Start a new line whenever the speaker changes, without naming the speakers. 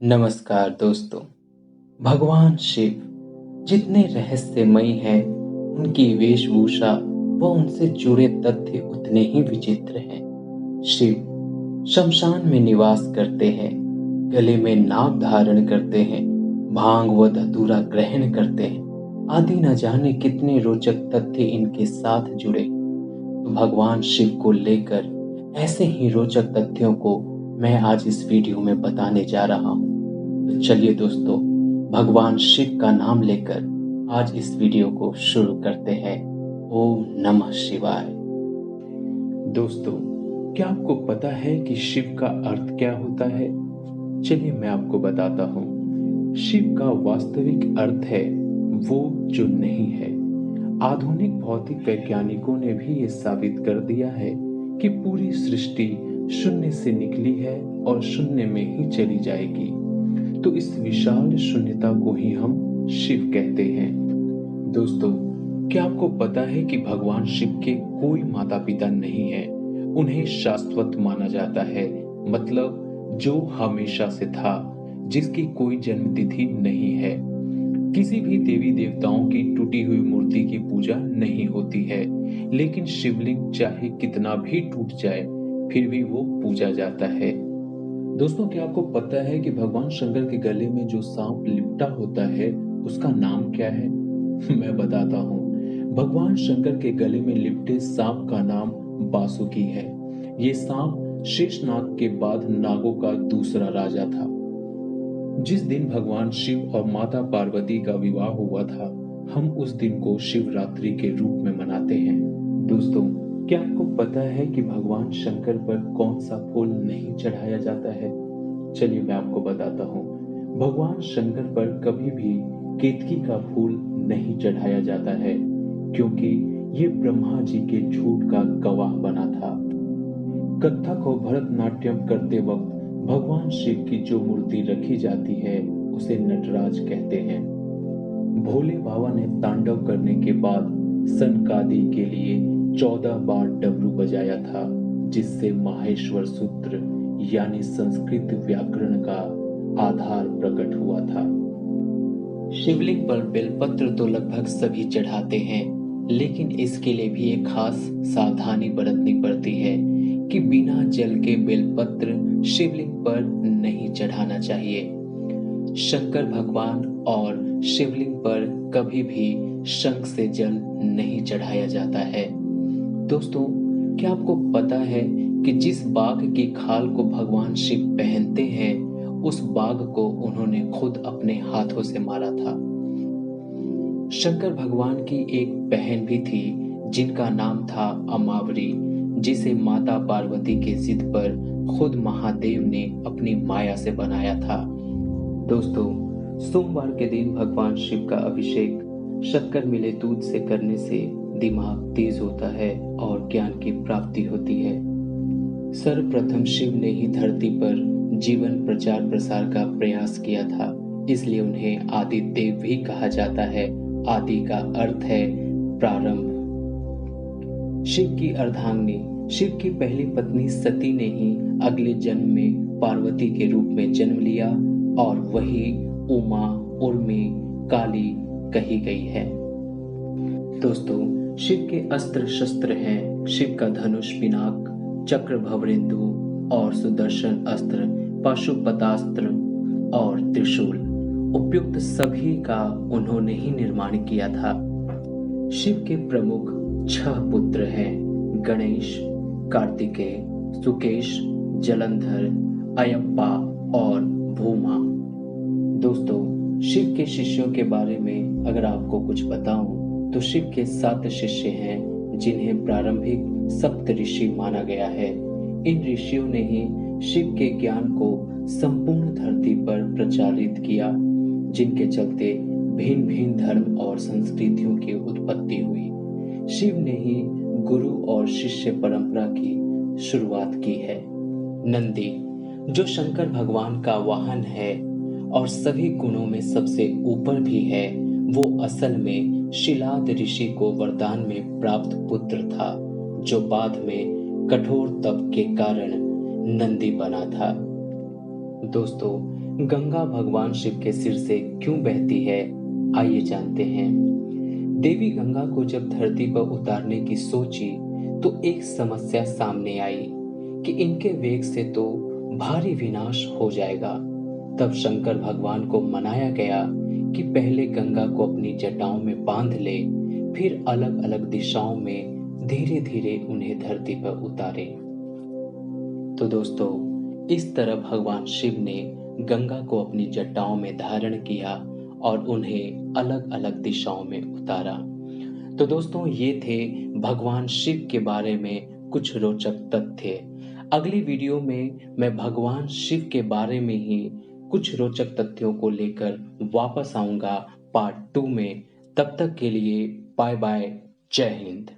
नमस्कार दोस्तों। भगवान शिव जितने रहस्यमयी हैं, उनकी वेशभूषा व उनसे जुड़े तथ्य उतने ही विचित्र हैं। शिव शमशान में निवास करते हैं, गले में नाग धारण करते हैं, भांग व धतूरा ग्रहण करते हैं, आदि न जाने कितने रोचक तथ्य इनके साथ जुड़े। तो भगवान शिव को लेकर ऐसे ही रोचक तथ्यों को मैं आज इस वीडियो में बताने जा रहा हूँ। तो चलिए दोस्तों, भगवान शिव का नाम लेकर आज इस वीडियो को शुरू करते हैं। ओम नमः शिवाय।
दोस्तों, क्या आपको पता है कि शिव का अर्थ क्या होता है? चलिए मैं आपको बताता हूँ। शिव का वास्तविक अर्थ है वो जो नहीं है। आधुनिक भौतिक वैज्ञानिकों ने भी ये साबित कर दिया है कि पूरी सृष्टि शून्य से निकली है और शून्य में ही चली जाएगी। तो इस विशाल शून्यता को ही हम शिव कहते हैं। दोस्तों, क्या आपको पता है कि भगवान शिव के कोई माता पिता नहीं है? उन्हें शाश्वत माना जाता है, मतलब जो हमेशा से था, जिसकी कोई जन्म तिथि नहीं है। किसी भी देवी देवताओं की टूटी हुई मूर्ति की पूजा नहीं होती है, लेकिन शिवलिंग चाहे कितना भी टूट जाए, फिर भी वो पूजा जाता है। दोस्तों, क्या आपको पता है कि भगवान शंकर के गले में जो सांप लिपटा होता है, उसका नाम क्या है? मैं बताता हूँ। भगवान शंकर के गले में लिपटे सांप का नाम बासुकी है। ये सांप शेषनाग के बाद नागों का दूसरा राजा था। जिस दिन भगवान शिव और माता पार्वती का विवाह हुआ था, हम उस दिन को शिवरात्रि के रूप में मनाते हैं। दोस्तों, क्या आपको पता है कि भगवान शंकर पर कौन सा फूल नहीं चढ़ाया जाता है? चलिए मैं आपको बताता हूँ। भगवान शंकर पर कभी भी केतकी का फूल नहीं चढ़ाया जाता है, क्योंकि ये ब्रह्मा जी के झूठ का गवाह बना था। कथक और भरतनाट्यम करते वक्त भगवान शिव की जो मूर्ति रखी जाती है, उसे नटराज कहते हैं। भोले बाबा ने तांडव करने के बाद सनकादि के लिए 14 बार डमरू बजाया था, जिससे माहेश्वर सूत्र यानी संस्कृत व्याकरण का आधार प्रकट हुआ था।
शिवलिंग पर बेलपत्र तो लगभग सभी चढ़ाते हैं, लेकिन इसके लिए भी एक खास सावधानी बरतनी पड़ती है कि बिना जल के बेलपत्र शिवलिंग पर नहीं चढ़ाना चाहिए। शंकर भगवान और शिवलिंग पर कभी भी शंख से जल नहीं चढ़ाया जाता है। दोस्तों, क्या आपको पता है कि जिस बाघ की खाल को भगवान शिव पहनते हैं, उस बाघ को उन्होंने खुद अपने हाथों से मारा था। शंकर भगवान की एक बहन भी थी, जिनका नाम था अमावरी, जिसे माता पार्वती के जिद पर खुद महादेव ने अपनी माया से बनाया था। दोस्तों, सोमवार के दिन भगवान शिव का अभिषेक शक्कर मिले दूध से करने से दिमाग तेज होता है और ज्ञान की प्राप्ति होती है। सर्वप्रथम शिव ने ही धरती पर जीवन प्रचार प्रसार का प्रयास किया था, इसलिए उन्हें आदि देव भी कहा जाता है। आदि का अर्थ है प्रारंभ। शिव की अर्धांगिनी, शिव की पहली पत्नी सती ने ही अगले जन्म में पार्वती के रूप में जन्म लिया और वही उमा, उर्मी, काली कही गई है। दोस्तों, शिव के अस्त्र शस्त्र हैं शिव का धनुष, पिनाक, चक्र, भवरेंदु और सुदर्शन अस्त्र, पाशुपतास्त्र और त्रिशूल। उपयुक्त सभी का उन्होंने ही निर्माण किया था। शिव के प्रमुख 6 पुत्र हैं: गणेश, कार्तिकेय, सुकेश, जलंधर, अयप्पा और भूमा। दोस्तों, शिव के शिष्यों के बारे में अगर आपको कुछ बताऊं, तो शिव के 7 शिष्य हैं, जिन्हें प्रारंभिक सप्त ऋषि माना गया है। इन ऋषियों ने ही शिव के ज्ञान को संपूर्ण धरती पर प्रचारित किया, जिनके चलते भिन्न भिन्न धर्म और संस्कृतियों की उत्पत्ति हुई। शिव ने ही गुरु और शिष्य परंपरा की शुरुआत की है। नंदी, जो शंकर भगवान का वाहन है और सभी गुणों में सबसे ऊपर भी है, वो असल में शिलाद ऋषि को वरदान में प्राप्त पुत्र था, जो बाद में कठोर तप के कारण नंदी बना था। दोस्तों, गंगा भगवान शिव के सिर से क्यों बहती है, आइए जानते हैं। देवी गंगा को जब धरती पर उतारने की सोची तो एक समस्या सामने आई कि इनके वेग से तो भारी विनाश हो जाएगा। तब शंकर भगवान को मनाया गया कि पहले गंगा को अपनी जटाओं में बांध ले, फिर अलग अलग दिशाओं में धीरे धीरे उन्हें धरती पर उतारे। तो दोस्तों, इस तरह भगवान शिव ने गंगा को अपनी जटाओं में धारण किया और उन्हें अलग अलग दिशाओं में उतारा। तो दोस्तों, ये थे भगवान शिव के बारे में कुछ रोचक तथ्य। अगली वीडियो में मैं भगवान शिव के बारे में ही कुछ रोचक तथ्यों को लेकर वापस आऊंगा पार्ट 2 में। तब तक के लिए बाय बाय, जय हिंद।